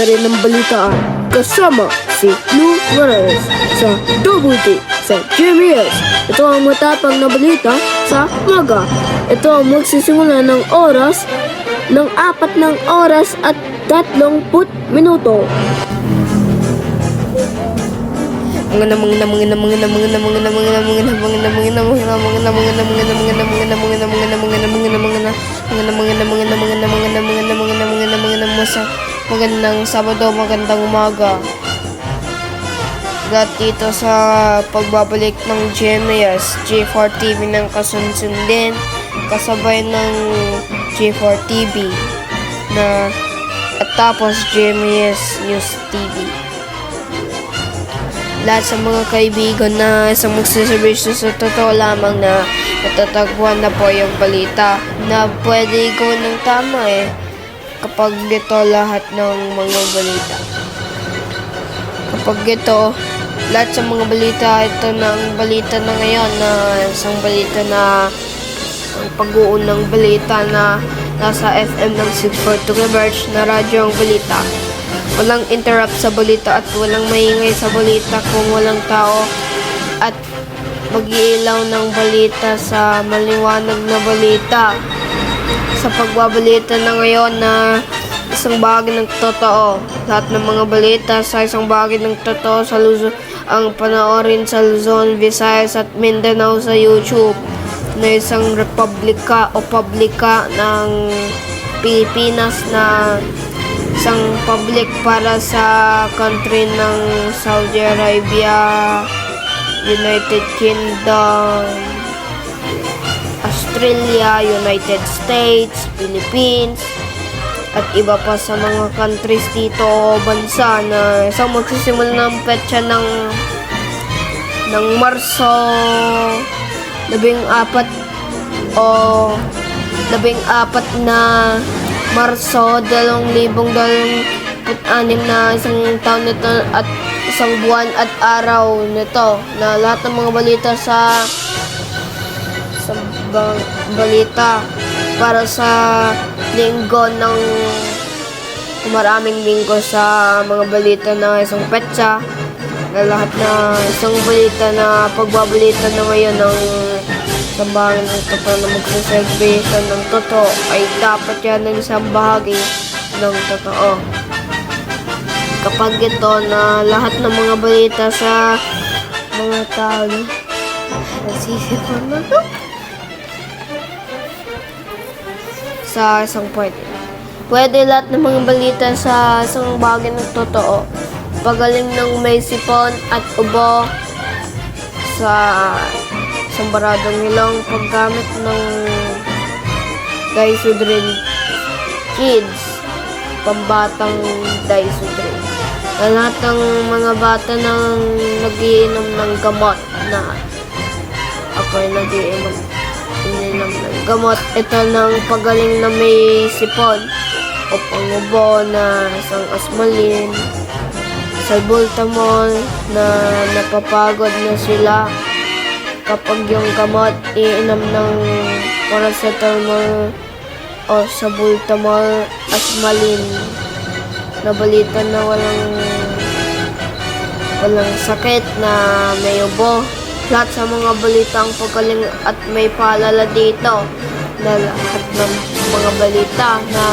rin ng balitaan kasama si Lou Morales sa Double T sa GMS. Ito ang matapang na balita sa umaga. Ito ang magsisimula ng 4 oras at 30 minuto. Magandang Sabado, magandang umaga. At dito sa pagbabalik ng GMS, G4 TV ng kasundsundin, kasabay ng G4 TV na at tapos GMS News TV. Lahat sa mga kaibigan na isang magsaservisyo sa totoo lamang na matatagpuan na po yung balita na pwede gawin ng tama kapag ito lahat ng mga balita. Kapag ito, lahat sa mga balita, ito ng balita na ngayon na isang balita na ang pag-uunang balita na nasa FM ng 642 kHz na radyo ang balita. Walang interrupt sa balita at walang maingay sa balita kung walang tao at mag-iilaw ng balita sa maliwanag na balita. Sa pagbabalita na ngayon na isang bahagi ng totoo. Lahat ng mga balita sa isang bahagi ng totoo sa Luzon ang panoorin sa Luzon, Visayas at Mindanao sa YouTube na isang republika o publika ng Pilipinas na isang public para sa country ng Saudi Arabia, United Kingdom, Australia, United States, Philippines, at iba pa sa mga countries dito bansa na isang magsisimula ng petsa ng Marso 14 o 14 na Marso 2026 na isang taon nito at isang buwan at araw nito na lahat ng mga balita sa balita para sa linggo ng maraming linggo sa mga balita na isang petsa na lahat na isang balita na pagbabalita na ngayon ng sambahan ng totoo na magsaservisyon ng totoo ay dapat yan ng isang bahagi ng totoo. Kapag ito na lahat ng mga balita sa mga tao nasisipon na to sa isang point. Pwede lahat ng mga balita sa isang bahagi ng totoo. Pagaling ng may sipon at ubo sa isang baradong ilong, paggamit ng Dysodrin Kids, pambatang Dysodrin. Lahat ng mga bata nang nagiinom ng gamot na ako'y nagiinom ng gamot. Ito ng pagaling na may sipon o pangubo na isang asmalin, salbutamol na napapagod na sila kapag yung gamot iinom ng paracetamol o salbutamol, asmalin na balita na walang sakit na may ubo. Lahat sa mga balitang pagaling at may paalala dito na lahat ng mga balita na